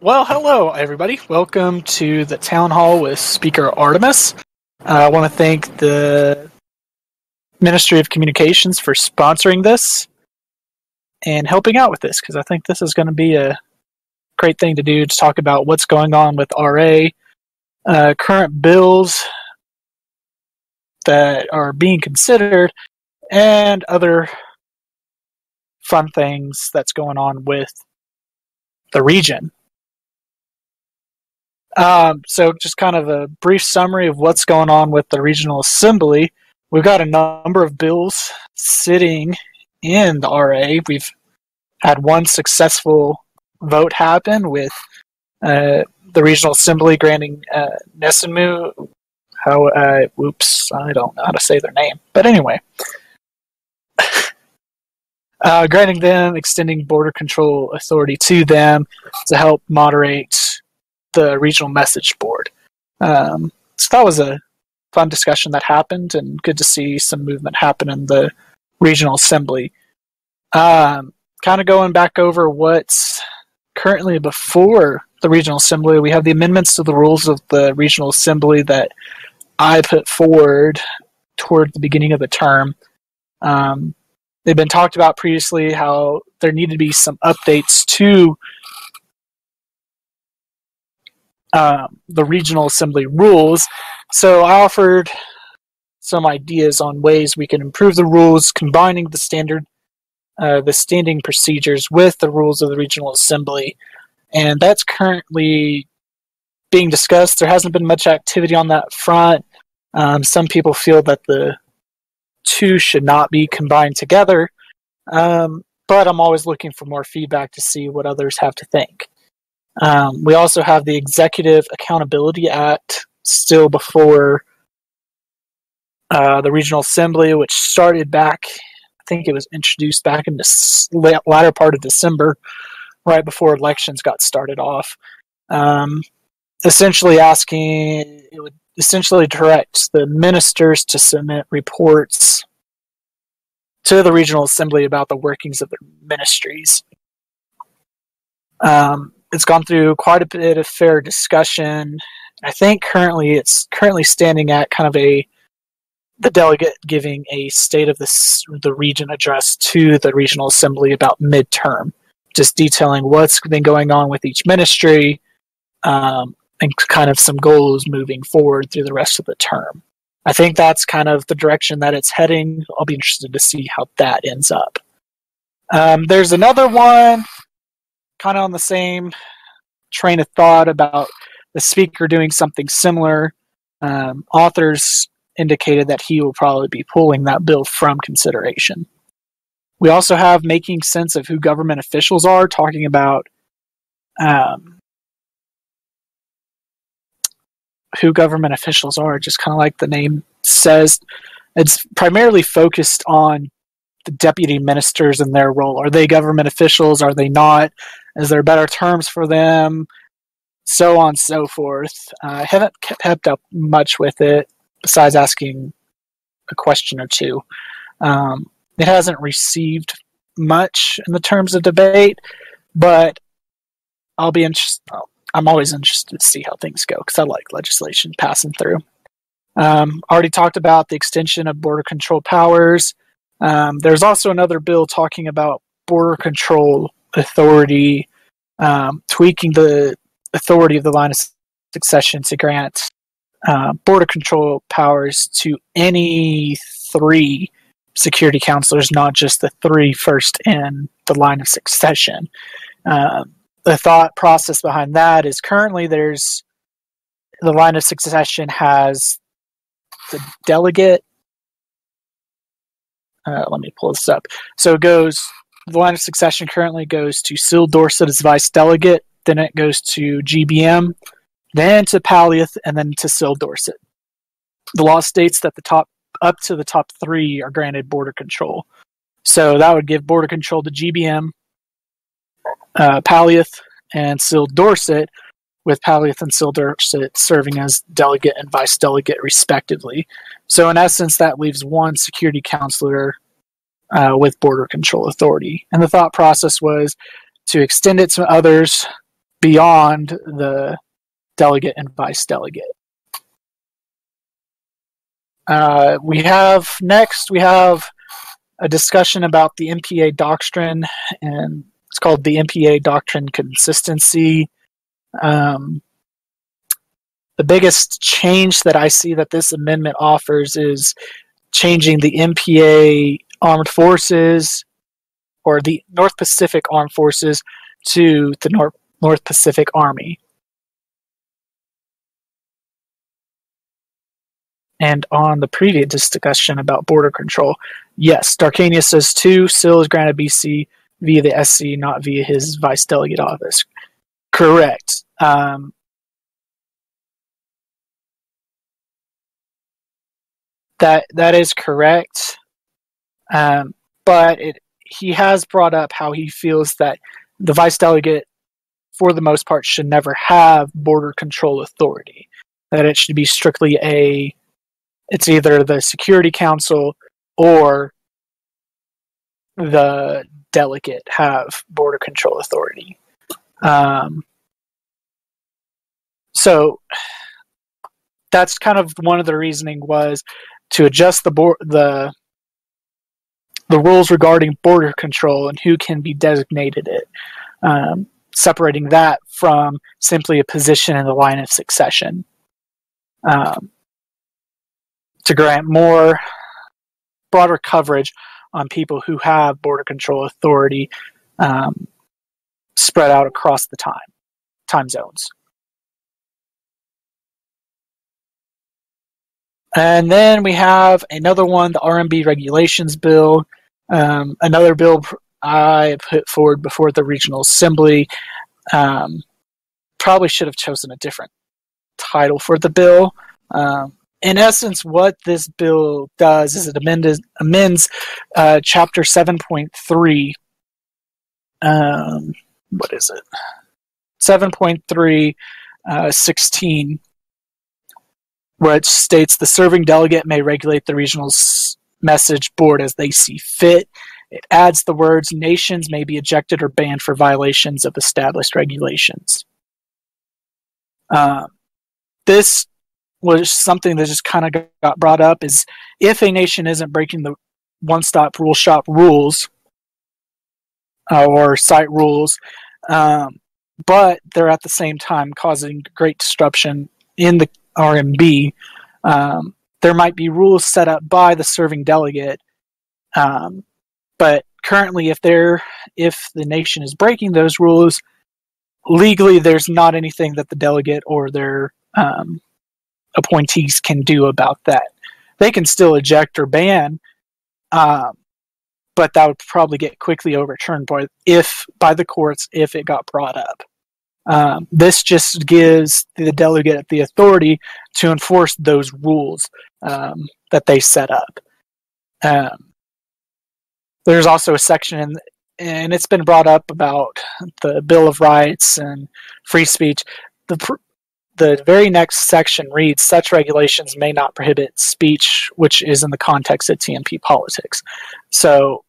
Well, hello, everybody. Welcome to the town hall with Speaker Artemis. I want to thank the Ministry of Communications for sponsoring this and helping out with this, because I think this is going to be a great thing to do to talk about what's going on with RA, current bills that are being considered, and other fun things that's going on with the region. So just kind of a brief summary of what's going on with the Regional Assembly. We've got a number of bills sitting in the RA. We've had one successful vote happen with the Regional Assembly granting Zazumo, I don't know how to say their name. But anyway, granting them, extending border control authority to them to help moderate the regional message board. So that was a fun discussion that happened, and good to see some movement happen in the Regional Assembly. Kind of going back over what's currently before the Regional Assembly, we have the amendments to the rules of the Regional Assembly that I put forward toward the beginning of the term. They've been talked about previously, how there needed to be some updates to the Regional Assembly rules. So I offered some ideas on ways we can improve the rules, combining the standing procedures with the rules of the Regional Assembly. And that's currently being discussed. There hasn't been much activity on that front. Some people feel that the two should not be combined together. But I'm always looking for more feedback to see what others have to think. We also have the Executive Accountability Act still before the Regional Assembly, which started back, I think it was introduced back in the latter part of December, right before elections got started off. Essentially it would essentially direct the ministers to submit reports to the Regional Assembly about the workings of their ministries. It's gone through quite a bit of fair discussion. I think it's currently standing at kind of the delegate giving a state of the region address to the Regional Assembly about midterm, just detailing what's been going on with each ministry, and kind of some goals moving forward through the rest of the term. I think that's kind of the direction that it's heading. I'll be interested to see how that ends up. There's another one kind of on the same train of thought about the speaker doing something similar. Authors indicated that he will probably be pulling that bill from consideration. We also have making sense of who government officials are, talking about who government officials are, just kind of like the name says. It's primarily focused on the deputy ministers and their role. Are they government officials? Are they not? Is there better terms for them? So on and so forth. I haven't kept up much with it, besides asking a question or two. It hasn't received much in the terms of debate, but I'm always interested to see how things go, because I like legislation passing through. Already talked about the extension of border control powers. There's also another bill talking about border control authority, tweaking the authority of the line of succession to grant border control powers to any 3 security counselors, not just the 3 first in the line of succession. The thought process behind that is currently the line of succession has the delegate. Let me pull this up. So the line of succession currently goes to Syl Dorset as vice delegate, then it goes to GBM, then to Palliath, and then to Syl Dorset. The law states that up to the top 3 are granted border control. So that would give border control to GBM, Palliath, and Syl Dorset, with Palliath and Syl Dorset serving as delegate and vice delegate respectively. So in essence, that leaves 1 security counselor with border control authority. And the thought process was to extend it to others beyond the delegate and vice delegate. We have a discussion about the MPA doctrine, and it's called the MPA doctrine consistency. The biggest change that I see that this amendment offers is changing the MPA Armed Forces, or the North Pacific Armed Forces, to the North Pacific Army. And on the previous discussion about border control, yes, Darcania says 2, Syl is granted BC via the SC, not via his vice delegate office. Correct. That is correct. But he has brought up how he feels that the vice delegate, for the most part, should never have border control authority. That it should be strictly it's either the Security Council or the delegate have border control authority. So that's kind of one of the reasoning was to adjust the rules regarding border control and who can be designated it, separating that from simply a position in the line of succession, to grant broader coverage on people who have border control authority, spread out across the time zones. And then we have another one, the RMB regulations bill, another bill I put forward before the regional assembly. Probably should have chosen a different title for the bill. In essence, what this bill does is it amends Chapter 7.3. What is it? 7.3, 16, which states the serving delegate may regulate the regional message board as they see fit. It adds the words, nations may be ejected or banned for violations of established regulations. This was something that just kind of got brought up, is if a nation isn't breaking the one-stop rule shop rules or site rules, but they're at the same time causing great disruption in the RMB, there might be rules set up by the serving delegate, but currently if the nation is breaking those rules, legally there's not anything that the delegate or their appointees can do about that. They can still eject or ban, but that would probably get quickly overturned by the courts if it got brought up. This just gives the delegate the authority to enforce those rules that they set up. There's also a section, and it's been brought up about the Bill of Rights and free speech. The very next section reads, such regulations may not prohibit speech which is in the context of TMP politics. So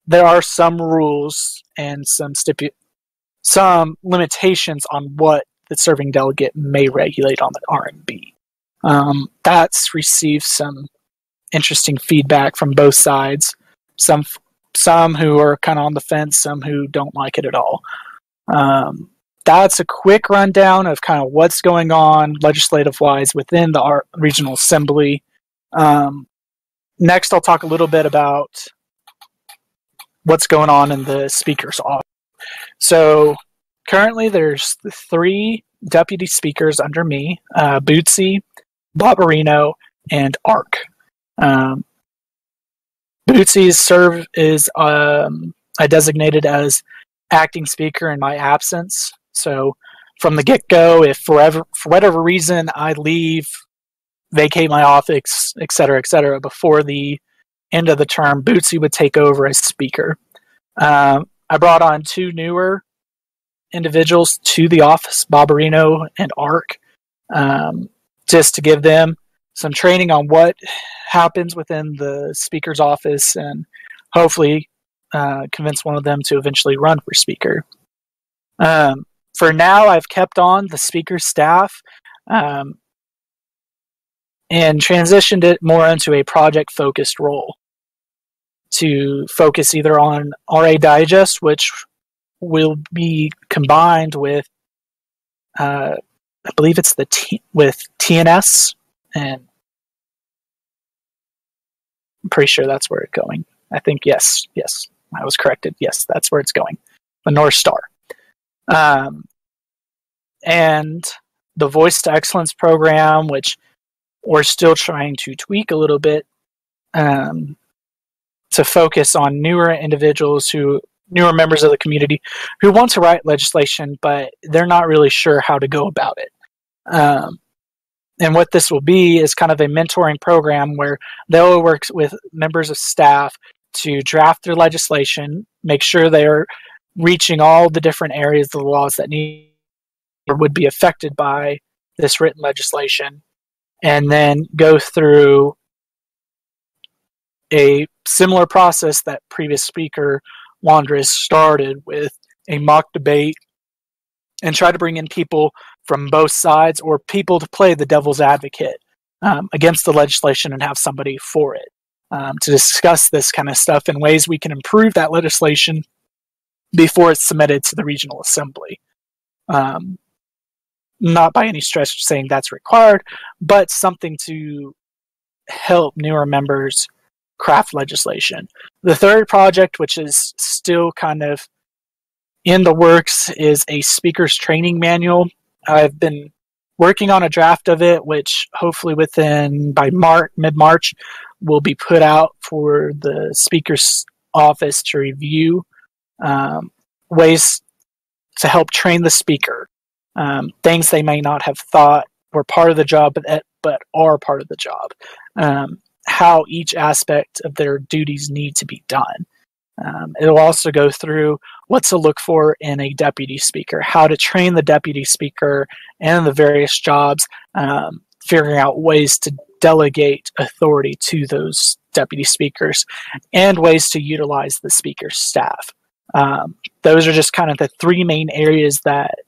there are some rules and some limitations on what the serving delegate may regulate on the RMB. That's received some interesting feedback from both sides. Some who are kind of on the fence, some who don't like it at all. That's a quick rundown of kind of what's going on legislative-wise within the regional assembly. Next, I'll talk a little bit about what's going on in the speaker's office. So currently there's 3 deputy speakers under me, Bootsy, Barbarino, and Ark. Bootsy is I designated as acting speaker in my absence. So from the get-go, if for whatever reason I leave, vacate my office, etc., before the end of the term, Bootsy would take over as speaker. I brought on 2 newer individuals to the office, Barbarino and Ark, just to give them some training on what happens within the speaker's office and hopefully convince one of them to eventually run for speaker. for now, I've kept on the speaker staff and transitioned it more into a project-focused role to focus either on RA Digest, which will be combined with, I believe it's with TNS, and I'm pretty sure that's where it's going. I think, yes, I was corrected. Yes, that's where it's going. The North Star. And the Voice to Excellence program, which we're still trying to tweak a little bit to focus on newer members of the community who want to write legislation, but they're not really sure how to go about it. And what this will be is kind of a mentoring program where they'll work with members of staff to draft their legislation, make sure they're reaching all the different areas of the laws that need or would be affected by this written legislation, and then go through a similar process that previous speaker Wanderous started with a mock debate and try to bring in people from both sides or people to play the devil's advocate against the legislation and have somebody for it to discuss this kind of stuff in ways we can improve that legislation before it's submitted to the regional assembly. Not by any stretch saying that's required, but something to help newer members craft legislation. The third project, which is still kind of in the works, is a speaker's training manual. I've been working on a draft of it, which hopefully by mid-March will be put out for the speaker's office to review ways to help train the speaker. Things they may not have thought were part of the job, but are part of the job. How each aspect of their duties need to be done. It'll also go through what to look for in a deputy speaker, how to train the deputy speaker and the various jobs, figuring out ways to delegate authority to those deputy speakers, and ways to utilize the speaker's staff. Those are just kind of the three main areas that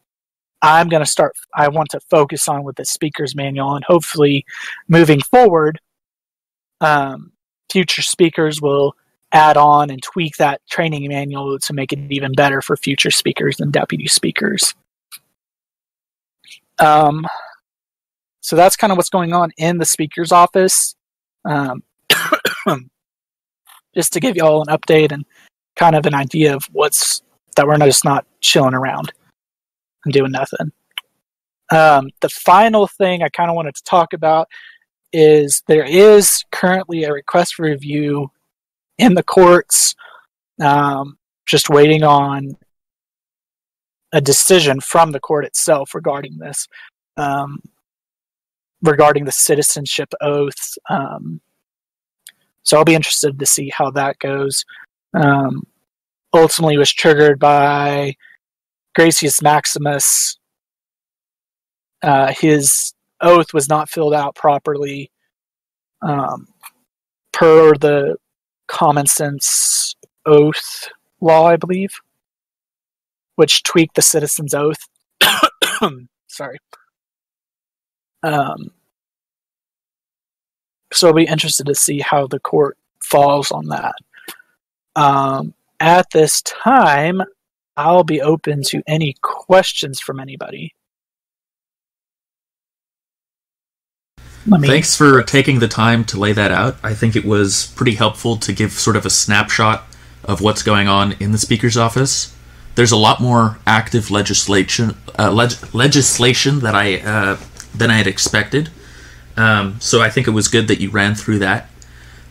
I want to focus on with the speaker's manual, and hopefully moving forward, future speakers will add on and tweak that training manual to make it even better for future speakers and deputy speakers. So that's kind of what's going on in the speaker's office. Just to give you all an update and kind of an idea of that we're just not chilling around and doing nothing. The final thing I kind of wanted to talk about is there is currently a request for review in the courts, just waiting on a decision from the court itself regarding this, regarding the citizenship oaths. So I'll be interested to see how that goes. Ultimately was triggered by Gracius Maximus. His oath was not filled out properly per the common sense oath law, I believe, which tweaked the citizen's oath. Sorry. So I'll be interested to see how the court falls on that. At this time, I'll be open to any questions from anybody. Thanks for taking the time to lay that out. I think it was pretty helpful to give sort of a snapshot of what's going on in the Speaker's office. There's a lot more active legislation that than I had expected. So I think it was good that you ran through that.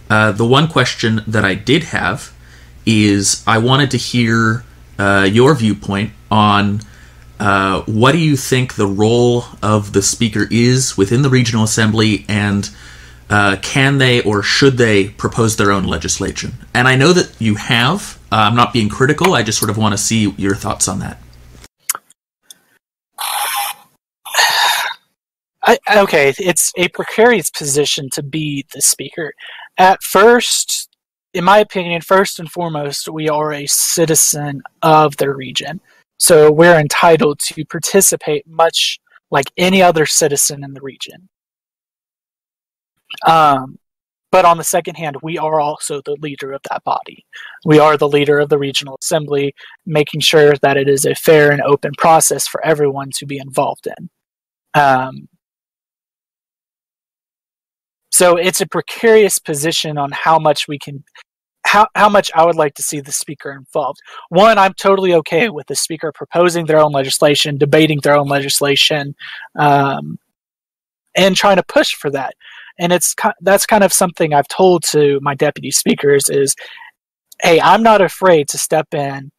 The one question that I did have is I wanted to hear your viewpoint on what do you think the role of the speaker is within the regional assembly, and can they or should they propose their own legislation? And I know that you have. I'm not being critical. I just sort of want to see your thoughts on that. Okay, it's a precarious position to be the speaker. At first, in my opinion, first and foremost, we are a citizen of the region. So we're entitled to participate much like any other citizen in the region. But on the second hand, we are also the leader of that body. We are the leader of the regional assembly, making sure that it is a fair and open process for everyone to be involved in. So it's a precarious position on how much we can, how much I would like to see the speaker involved. One, I'm totally okay with the speaker proposing their own legislation, debating their own legislation, and trying to push for that. And that's kind of something I've told to my deputy speakers is, hey, I'm not afraid to step in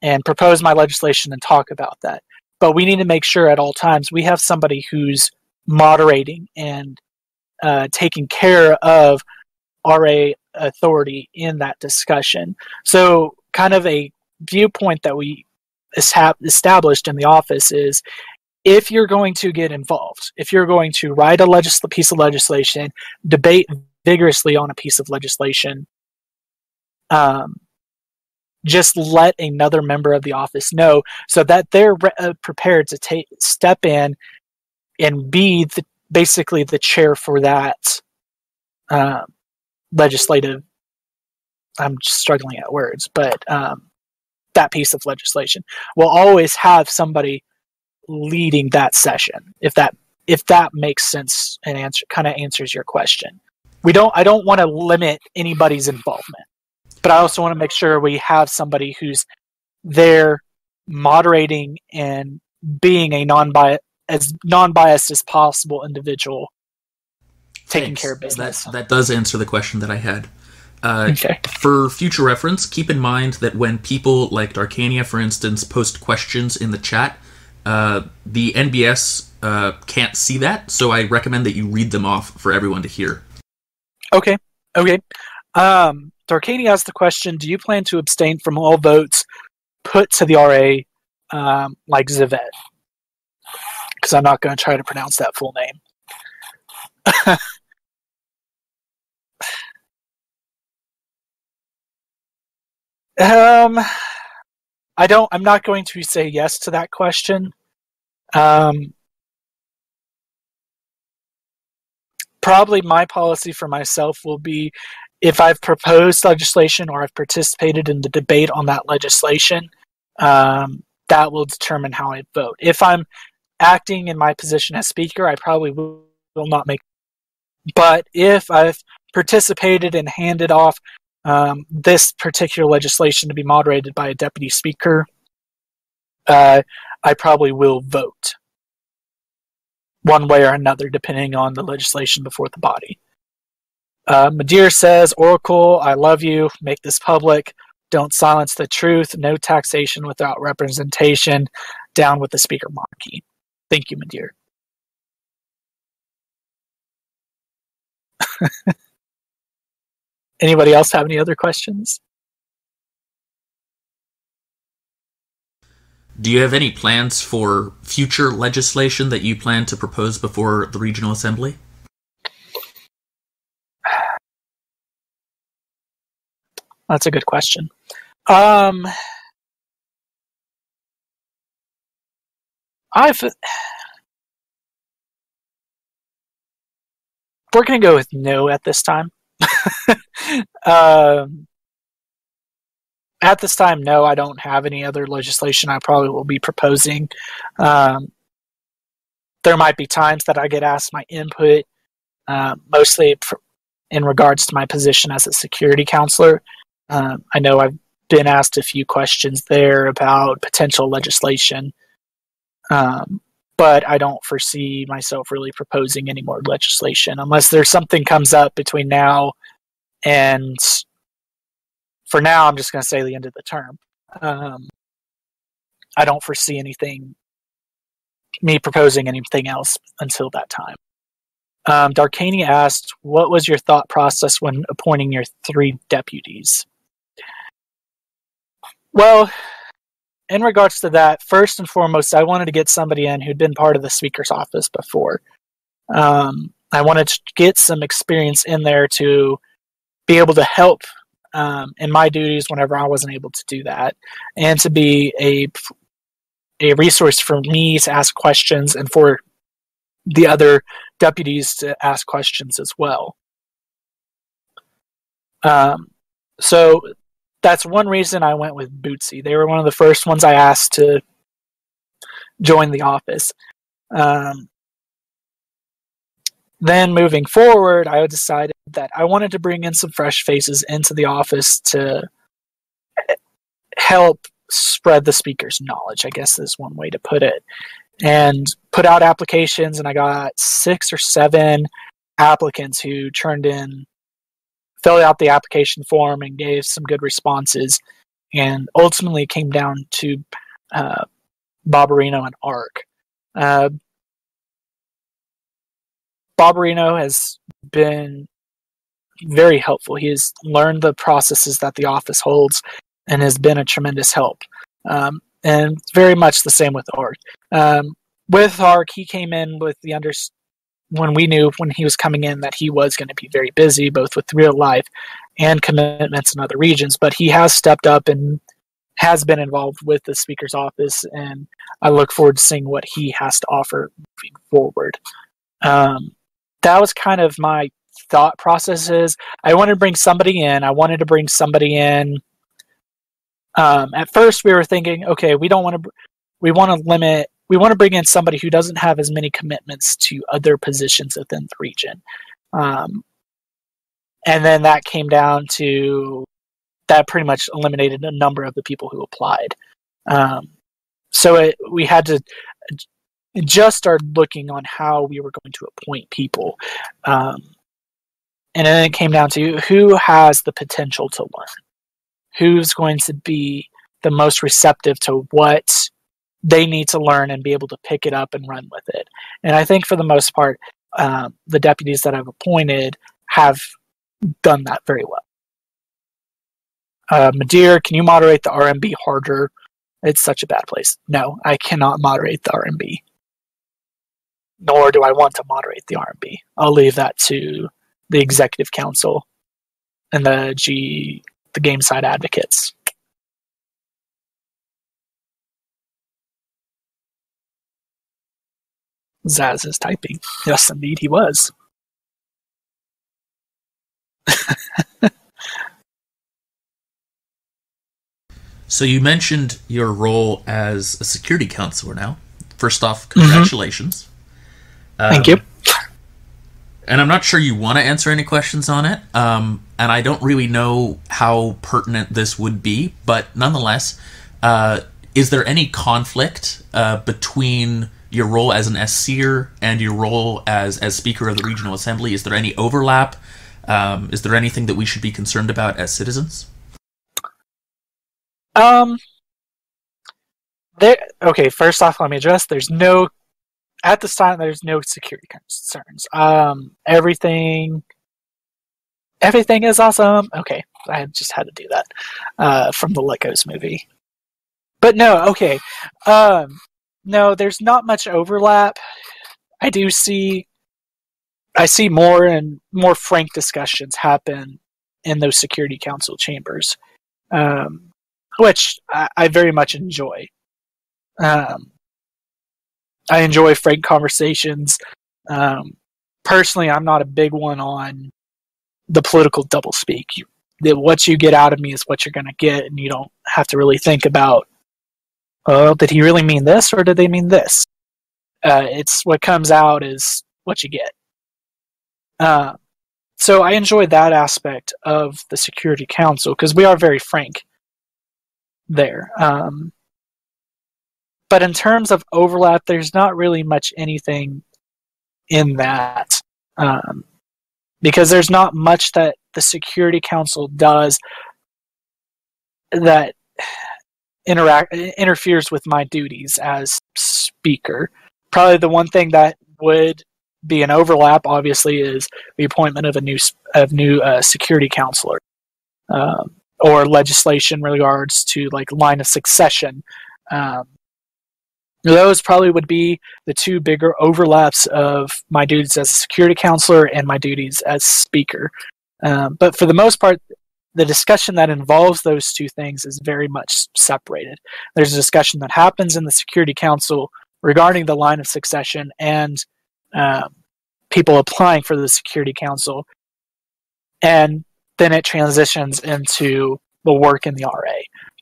and propose my legislation and talk about that. But we need to make sure at all times we have somebody who's moderating and taking care of RA authority in that discussion. So kind of a viewpoint that we established in the office is, if you're going to get involved, if you're going to write a piece of legislation, debate vigorously on a piece of legislation, just let another member of the office know so that they're prepared to step in and be basically the chair for that legislative, I'm just struggling at words, but that piece of legislation. We'll always have somebody leading that session, if that makes sense and answers your question. I don't want to limit anybody's involvement, but I also want to make sure we have somebody who's there moderating and being a non-biased as possible individual, taking care of business. That does answer the question that I had. Okay. For future reference, keep in mind that when people like Darcania, for instance, post questions in the chat, the NBS can't see that, so I recommend that you read them off for everyone to hear. Okay. Darcania asked the question, do you plan to abstain from all votes put to the RA like Zivet? Because I'm not going to try to pronounce that full name. I'm not going to say yes to that question. Probably my policy for myself will be, if I've proposed legislation or I've participated in the debate on that legislation, that will determine how I vote. If I'm acting in my position as speaker, I probably will not make. But if I've participated and handed off this particular legislation to be moderated by a deputy speaker, I probably will vote one way or another, depending on the legislation before the body. Midir says, Oracle, I love you. Make this public. Don't silence the truth. No taxation without representation. Down with the speaker monarchy. Thank you, Midir. Anybody else have any other questions? Do you have any plans for future legislation that you plan to propose before the Regional Assembly? That's a good question. We're going to go with no at this time. At this time, no, I don't have any other legislation I probably will be proposing. There might be times that I get asked my input, mostly in regards to my position as a security counselor. I know I've been asked a few questions there about potential legislation, but I don't foresee myself really proposing any more legislation unless there's something comes up between now and, for now, I'm just going to say the end of the term. I don't foresee me proposing anything else until that time. Darcania asked, what was your thought process when appointing your 3 deputies? Well, in regards to that, first and foremost, I wanted to get somebody in who'd been part of the speaker's office before. I wanted to get some experience in there to be able to help in my duties whenever I wasn't able to do that, and to be a resource for me to ask questions and for the other deputies to ask questions as well. So that's one reason I went with Bootsy. They were one of the first ones I asked to join the office. Then moving forward, I decided that I wanted to bring in some fresh faces into the office to help spread the speaker's knowledge, I guess is one way to put it. And put out applications, and I got 6 or 7 applicants who filled out the application form and gave some good responses, and ultimately came down to Barbarino and Ark. Barbarino has been very helpful. He has learned the processes that the office holds and has been a tremendous help. And very much the same with Ark. With Ark, he came in with when we knew when he was coming in that he was going to be very busy, both with real life and commitments in other regions, but he has stepped up and has been involved with the speaker's office, and I look forward to seeing what he has to offer moving forward. That was kind of my thought processes. I wanted to bring somebody in. At first, we were thinking, okay, we want to bring in somebody who doesn't have as many commitments to other positions within the region. And then that came down to that pretty much eliminated a number of the people who applied. We had to just start looking on how we were going to appoint people. And then it came down to who has the potential to learn. Who's going to be the most receptive to what they need to learn and be able to pick it up and run with it. And I think for the most part, the deputies that I've appointed have done that very well. Midir, can you moderate the RMB harder? It's such a bad place. No, I cannot moderate the RMB. Nor do I want to moderate the RMB. I'll leave that to the executive council and the game side advocates. Zaz is typing. Yes, indeed, he was. So you mentioned your role as a security counselor now. First off, congratulations. Thank you. And I'm not sure you want to answer any questions on it, and I don't really know how pertinent this would be, but nonetheless, is there any conflict between your role as an SCER and your role as Speaker of the Regional Assembly? Is there any overlap? Is there anything that we should be concerned about as citizens? Okay, first off, let me address, at this time, there's no security concerns. Everything is awesome. Okay, I just had to do that from the Legos movie. But no, okay. No, there's not much overlap. I see more and more frank discussions happen in those Security Council chambers, which I very much enjoy. I enjoy frank conversations. Personally, I'm not a big one on the political doublespeak. What you get out of me is what you're going to get, and you don't have to really think about, did he really mean this, or did they mean this? It's what comes out is what you get. So I enjoy that aspect of the Security Council, because we are very frank there. But in terms of overlap, there's not really much anything in that, because there's not much that the Security Council does that interferes with my duties as Speaker. Probably the one thing that would be an overlap, obviously, is the appointment of a new Security Counselor, or legislation in regards to like line of succession. Those probably would be the two bigger overlaps of my duties as a security counselor and my duties as Speaker. But for the most part, the discussion that involves those two things is very much separated. There's a discussion that happens in the Security Council regarding the line of succession and people applying for the Security Council, and then it transitions into the work in the RA,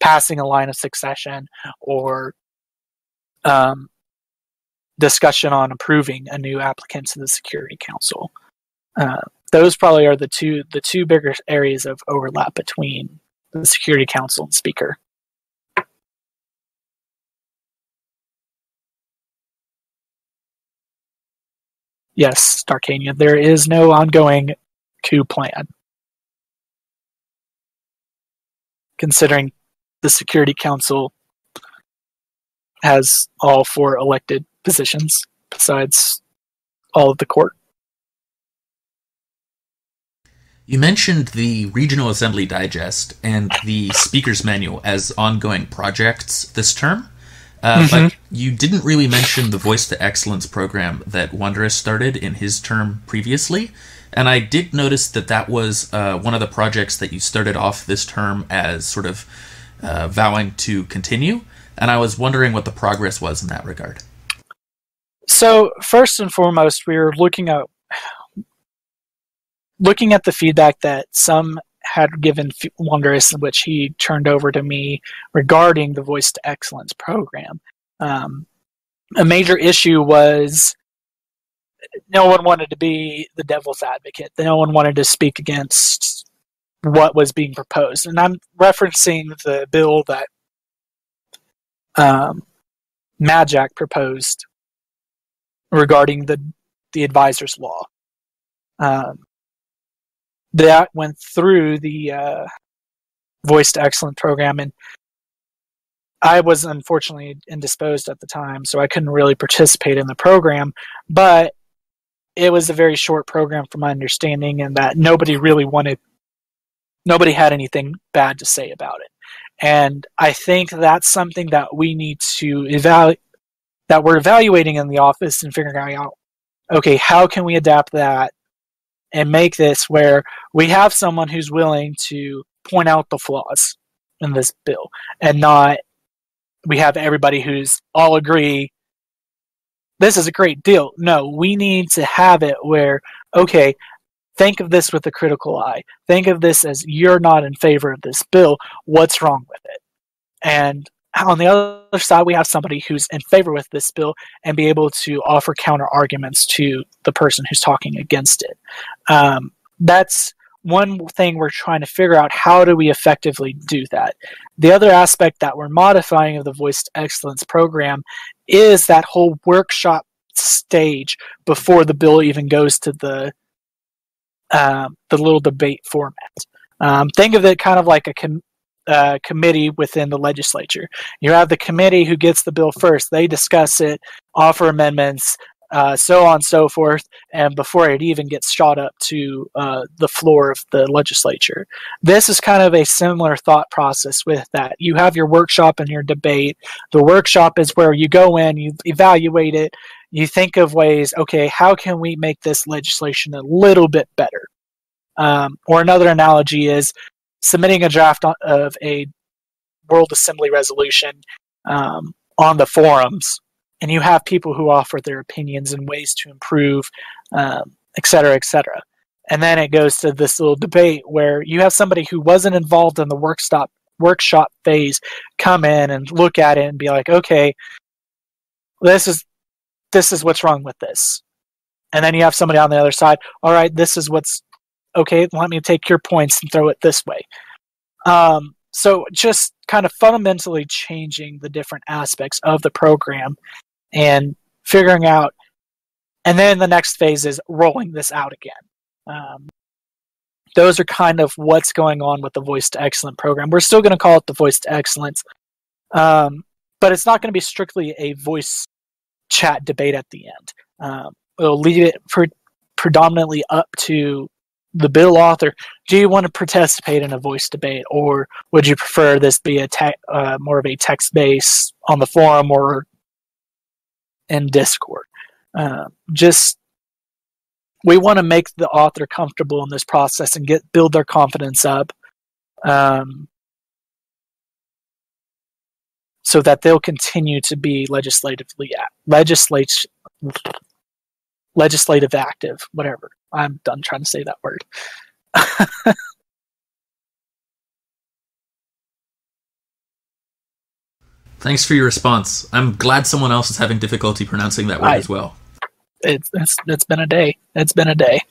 passing a line of succession or discussion on approving a new applicant to the Security Council. Those probably are the two bigger areas of overlap between the Security Council and Speaker. Yes, Darcania, there is no ongoing coup plan, considering the Security Council has all 4 elected positions besides all of the court. You mentioned the Regional Assembly Digest and the Speaker's Manual as ongoing projects this term, but you didn't really mention the Voice to Excellence program that Wondrous started in his term previously, and I did notice that that was one of the projects that you started off this term as sort of vowing to continue, and I was wondering what the progress was in that regard. So, first and foremost, we were looking at the feedback that some had given Wondrous, which he turned over to me regarding the Voice to Excellence program. A major issue was no one wanted to be the devil's advocate. No one wanted to speak against what was being proposed. And I'm referencing the bill that Majak proposed regarding the advisor's law. That went through the Voice to Excellence program, and I was unfortunately indisposed at the time, so I couldn't really participate in the program, but it was a very short program from my understanding, and that nobody had anything bad to say about it. And I think that's something that we need to that we're evaluating in the office and figuring out, okay, how can we adapt that and make this where we have someone who's willing to point out the flaws in this bill, and not we have everybody who's all agree this is a great deal. No, we need to have it where, okay, think of this with a critical eye. Think of this as you're not in favor of this bill. What's wrong with it? And on the other side, we have somebody who's in favor with this bill and be able to offer counter arguments to the person who's talking against it. That's one thing we're trying to figure out. How do we effectively do that? The other aspect that we're modifying of the Voice to Excellence program is that whole workshop stage before the bill even goes to the little debate format. Think of it kind of like a committee within the legislature. You have the committee who gets the bill first. They discuss it, offer amendments, so on and so forth, and before it even gets shot up to the floor of the legislature. This is kind of a similar thought process with that. You have your workshop and your debate. The workshop is where you go in, you evaluate it, you think of ways, okay, how can we make this legislation a little bit better? Or another analogy is submitting a draft of a World Assembly resolution on the forums, and you have people who offer their opinions and ways to improve, et cetera, et cetera. And then it goes to this little debate where you have somebody who wasn't involved in the workshop phase come in and look at it and be like, okay, this is what's wrong with this. And then you have somebody on the other side, all right, this is what's okay, let me take your points and throw it this way. So just kind of fundamentally changing the different aspects of the program and figuring out, and then the next phase is rolling this out again. Those are kind of what's going on with the Voice to Excellence program. We're still going to call it the Voice to Excellence, but it's not going to be strictly a voice chat debate at the end. We'll leave it predominantly up to the bill author. Do you want to participate in a voice debate, or would you prefer this be more of a text base on the forum or in Discord? We want to make the author comfortable in this process and build their confidence up so that they'll continue to be legislative active, whatever. I'm done trying to say that word. Thanks for your response. I'm glad someone else is having difficulty pronouncing that word as well. It's been a day. It's been a day.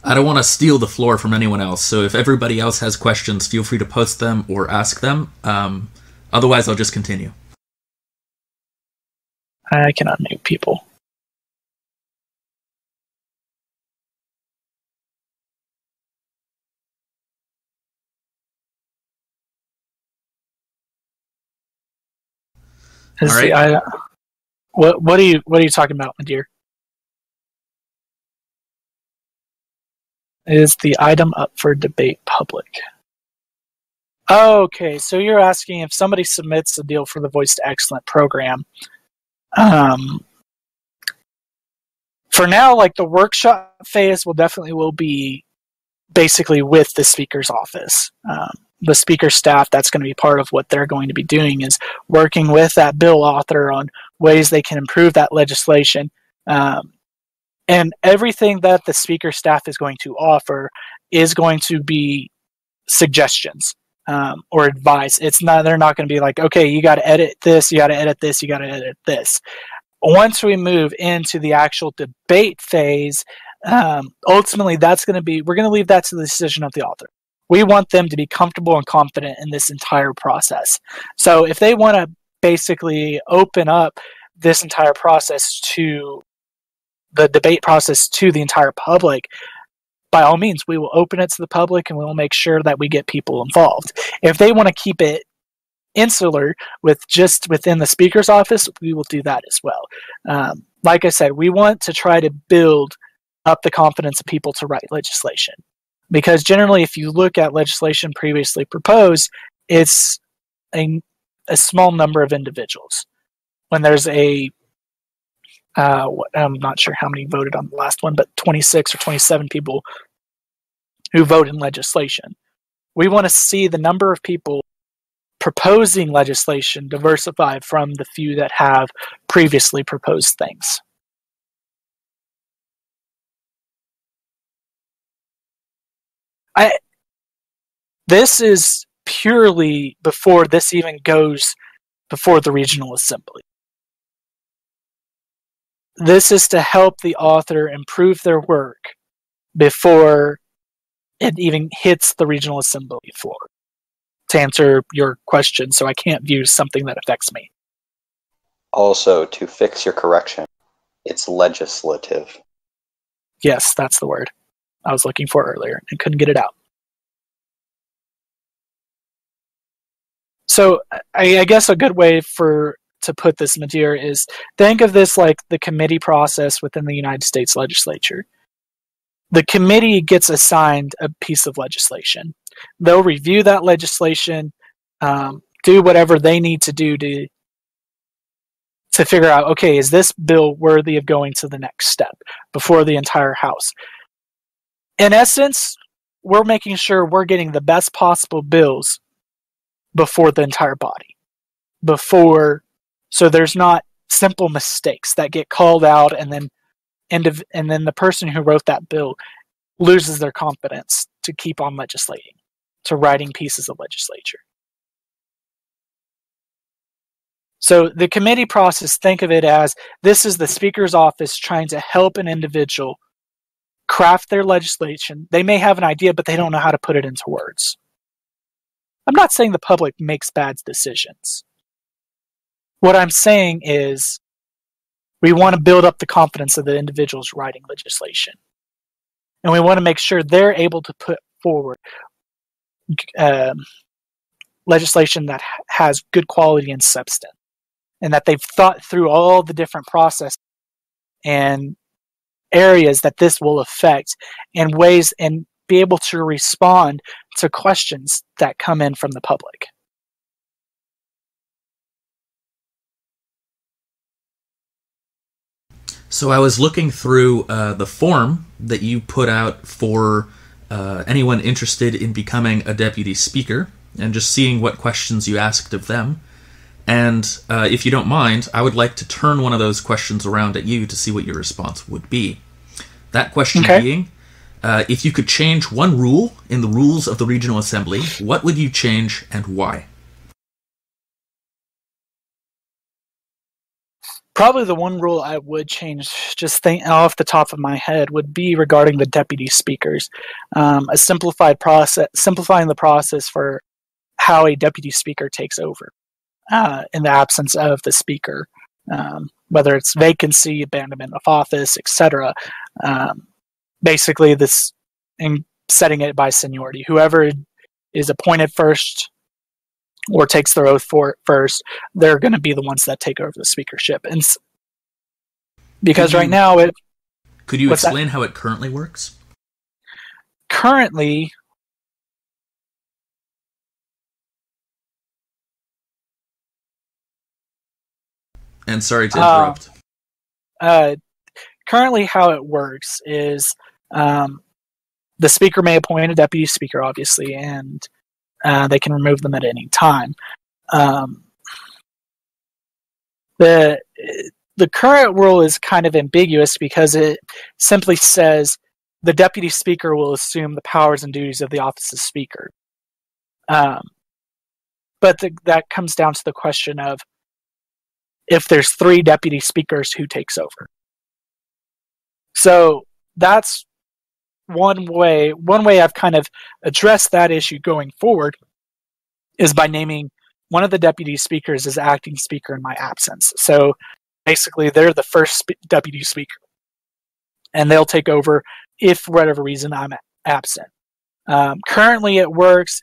I don't want to steal the floor from anyone else, so if everybody else has questions, feel free to post them or ask them. Otherwise, I'll just continue. I can unmute people. All right. What are you talking about, Midir? Is the item up for debate public? Okay, so you're asking if somebody submits a deal for the Voice to Excellent program. For now, like the workshop phase will be basically with the speaker's office. The speaker staff, that's going to be part of what they're going to be doing, is working with that bill author on ways they can improve that legislation. And everything that the speaker staff is going to offer is going to be suggestions or advice. They're not going to be like, okay, you got to edit this, you got to edit this, you got to edit this. Once we move into the actual debate phase, ultimately we're going to leave that to the decision of the author. We want them to be comfortable and confident in this entire process. So if they want to basically open up this entire process to the debate process to the entire public, by all means, we will open it to the public and we will make sure that we get people involved. If they want to keep it insular with just within the speaker's office, we will do that as well. Like I said, we want to try to build up the confidence of people to write legislation. Because generally, if you look at legislation previously proposed, it's a small number of individuals. When there's I'm not sure how many voted on the last one, but 26 or 27 people who vote in legislation. We want to see the number of people proposing legislation diversified from the few that have previously proposed things. This is purely before this even goes before the regional assembly. This is to help the author improve their work before it even hits the regional assembly floor. To answer your question, so I can't view something that affects me. Also, to fix your correction, it's legislative. Yes, that's the word I was looking for earlier and couldn't get it out. So I guess a good way to put this, Midir, is think of this like the committee process within the United States legislature. The committee gets assigned a piece of legislation. They'll review that legislation, do whatever they need to do to figure out, okay, is this bill worthy of going to the next step before the entire House? In essence, we're making sure we're getting the best possible bills before the entire body. So there's not simple mistakes that get called out and then the person who wrote that bill loses their confidence to keep on legislating, to writing pieces of legislature. So the committee process, think of it as this is the speaker's office trying to help an individual craft their legislation. They may have an idea, but they don't know how to put it into words. I'm not saying the public makes bad decisions. What I'm saying is we want to build up the confidence of the individuals writing legislation. And we want to make sure they're able to put forward legislation that has good quality and substance, and that they've thought through all the different processes and areas that this will affect and ways and be able to respond to questions that come in from the public. So I was looking through the form that you put out for anyone interested in becoming a deputy speaker and just seeing what questions you asked of them. And if you don't mind, I would like to turn one of those questions around at you to see what your response would be. That question being, if you could change one rule in the rules of the Regional Assembly, what would you change and why? Probably the one rule I would change, just off the top of my head, would be regarding the deputy speakers. A simplifying the process for how a deputy speaker takes over in the absence of the speaker, whether it's vacancy, abandonment of office, etc. Basically, this in setting it by seniority. Whoever is appointed first or takes their oath for it first, they're going to be the ones that take over the speakership. And because right now it... Could you explain how it currently works? Currently... And sorry to interrupt. Currently how it works is the speaker may appoint a deputy speaker, obviously, and they can remove them at any time. The current rule is kind of ambiguous because it simply says the deputy speaker will assume the powers and duties of the office of speaker. But that comes down to the question of if there's 3 deputy speakers, who takes over? So that's one way I've kind of addressed that issue going forward is by naming one of the deputy speakers as acting speaker in my absence. So basically they're the first deputy speaker and they'll take over if for whatever reason I'm absent. Currently it works,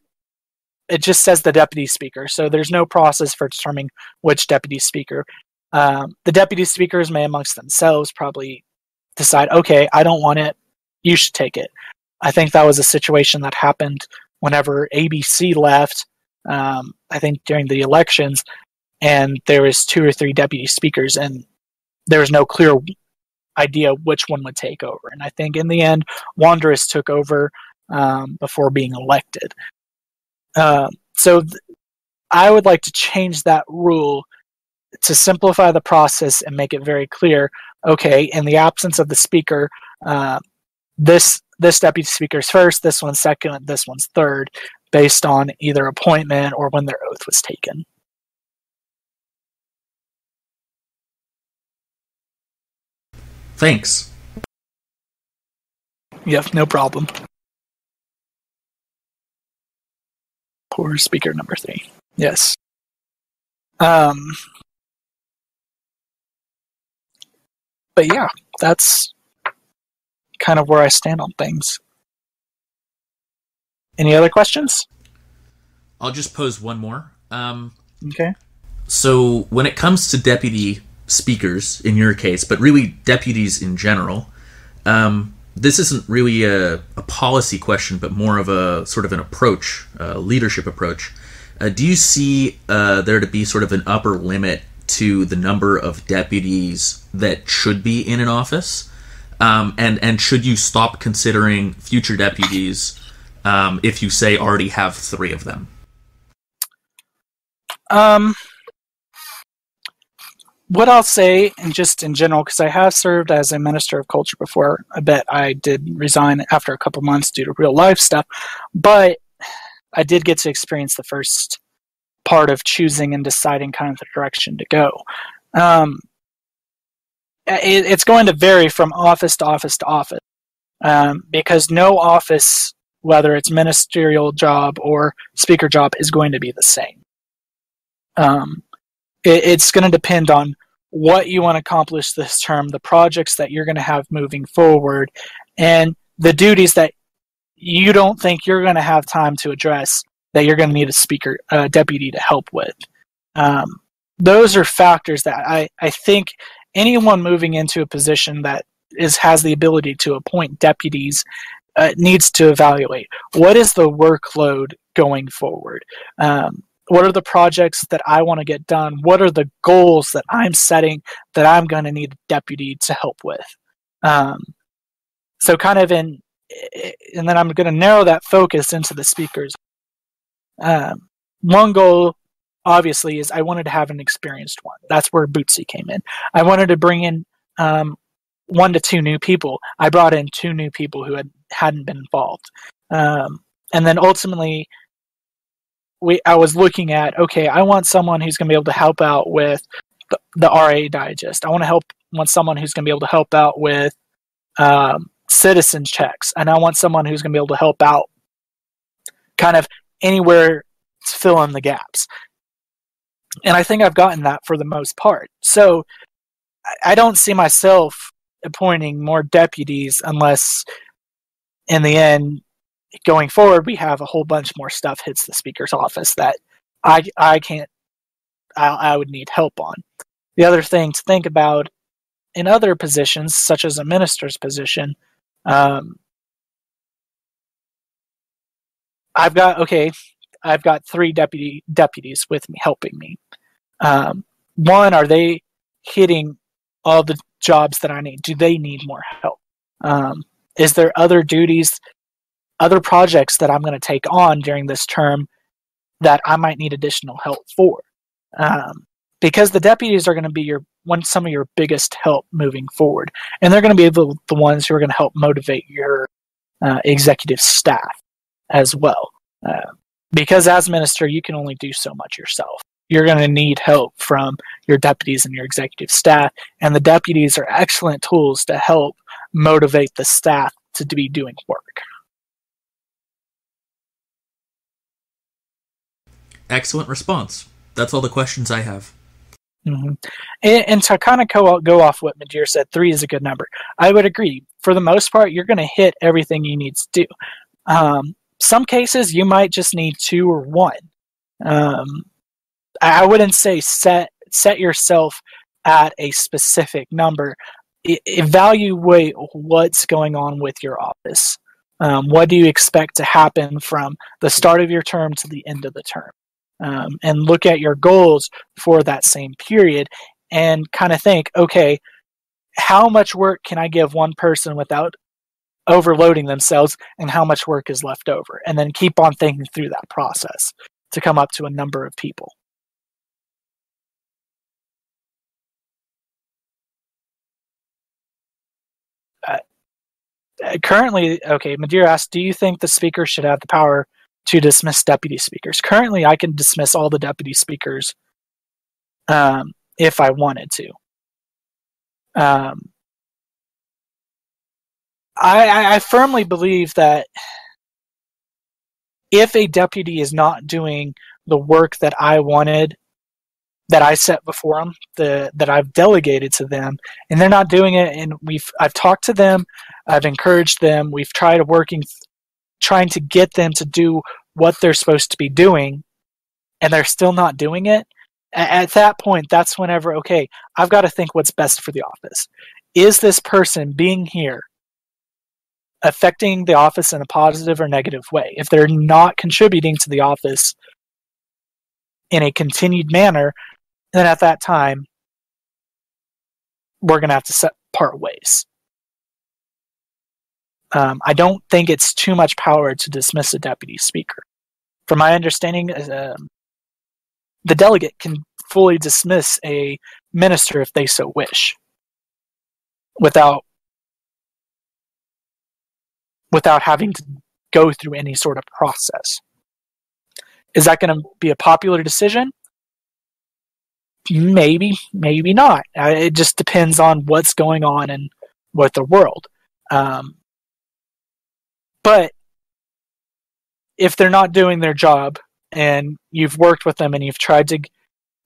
it just says the deputy speaker, so there's no process for determining which deputy speaker. The deputy speakers may amongst themselves probably decide, okay, I don't want it, you should take it. I think that was a situation that happened whenever ABC left, I think during the elections, and there was 2 or 3 deputy speakers, and there was no clear idea which one would take over. And I think in the end, Wanderers took over before being elected. So I would like to change that rule to simplify the process and make it very clear, okay, in the absence of the speaker, this deputy speaker is first, this one's second, this one's third, based on either appointment or when their oath was taken. Thanks. Yep, no problem. Poor speaker number 3. Yes. But yeah, that's kind of where I stand on things. Any other questions? I'll just pose one more. Okay. So when it comes to deputy speakers, in your case, but really deputies in general, this isn't really a policy question, but more of a sort of an approach, a leadership approach. Do you see there to be sort of an upper limit to the number of deputies that should be in an office? And should you stop considering future deputies if you, say, already have 3 of them? What I'll say, and just in general, because I have served as a minister of culture before, I bet I did resign after a couple months due to real life stuff, but I did get to experience the first part of choosing and deciding kind of the direction to go. It's going to vary from office to office to office, because no office, whether it's ministerial job or speaker job, is going to be the same. It's going to depend on what you want to accomplish this term, the projects that you're going to have moving forward, and the duties that you don't think you're going to have time to address that you're going to need a deputy to help with. Those are factors that I think anyone moving into a position that has the ability to appoint deputies needs to evaluate. What is the workload going forward? What are the projects that I want to get done? What are the goals that I'm setting that I'm going to need a deputy to help with? So kind of in and then I'm going to narrow that focus into the speakers. One goal, obviously, is I wanted to have an experienced one. That's where Bootsy came in. I wanted to bring in 1 to 2 new people. I brought in 2 new people who hadn't been involved. And then ultimately, I was looking at, okay, I want someone who's going to be able to help out with the RA Digest. I want someone who's going to be able to help out with citizen checks. And I want someone who's going to be able to help out kind of anywhere to fill in the gaps. And I think I've gotten that for the most part. So I don't see myself appointing more deputies unless in the end, going forward, we have a whole bunch more stuff hits the speaker's office that I can't, I would need help on. The other thing to think about in other positions, such as a minister's position, I've got 3 deputies with me, helping me. One, are they hitting all the jobs that I need? Do they need more help? Is there other duties, other projects that I'm going to take on during this term that I might need additional help for? Because the deputies are going to be some of your biggest help moving forward, and they're going to be the ones who are going to help motivate your executive staff as well. Because as minister, you can only do so much yourself. You're going to need help from your deputies and your executive staff, and the deputies are excellent tools to help motivate the staff to be doing work. Excellent response. That's all the questions I have. Mm-hmm. And to kind of go off what Midir said, 3 is a good number. I would agree. For the most part, you're going to hit everything you need to do. Some cases, you might just need 2 or 1. I wouldn't say set yourself at a specific number. Evaluate what's going on with your office. What do you expect to happen from the start of your term to the end of the term? And look at your goals for that same period and kind of think, okay, how much work can I give one person without overloading themselves, and how much work is left over? And then keep on thinking through that process to come up to a number of people. Currently, okay, Midir asked, do you think the speaker should have the power to dismiss deputy speakers? Currently, I can dismiss all the deputy speakers if I wanted to. I firmly believe that if a deputy is not doing the work that I wanted, that I set before them, that I've delegated to them, and they're not doing it, and I've talked to them, I've encouraged them, we've tried trying to get them to do what they're supposed to be doing, and they're still not doing it. At that point, that's whenever, okay, I've got to think what's best for the office. Is this person being here affecting the office in a positive or negative way? If they're not contributing to the office in a continued manner, then at that time, we're going to have to part ways. I don't think it's too much power to dismiss a deputy speaker. From my understanding, the delegate can fully dismiss a minister if they so wish, without having to go through any sort of process. Is that going to be a popular decision? Maybe, maybe not. It just depends on what's going on and with the world. But if they're not doing their job and you've worked with them and you've tried to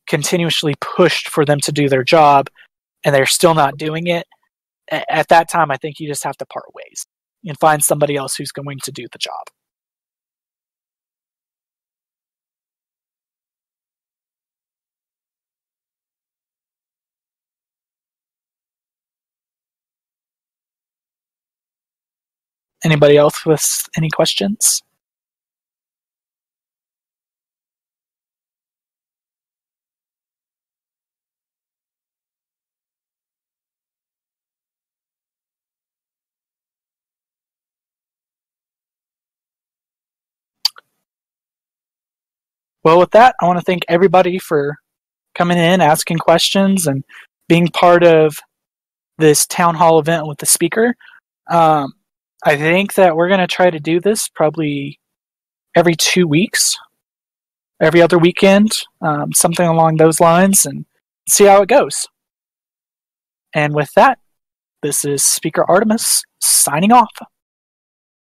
continuously push for them to do their job and they're still not doing it, at that time I think you just have to part ways and find somebody else who's going to do the job. Anybody else with any questions? Well, with that, I want to thank everybody for coming in, asking questions, and being part of this town hall event with the speaker. I think that we're going to try to do this probably every 2 weeks, every other weekend, something along those lines, and see how it goes. And with that, this is Speaker Artemis signing off.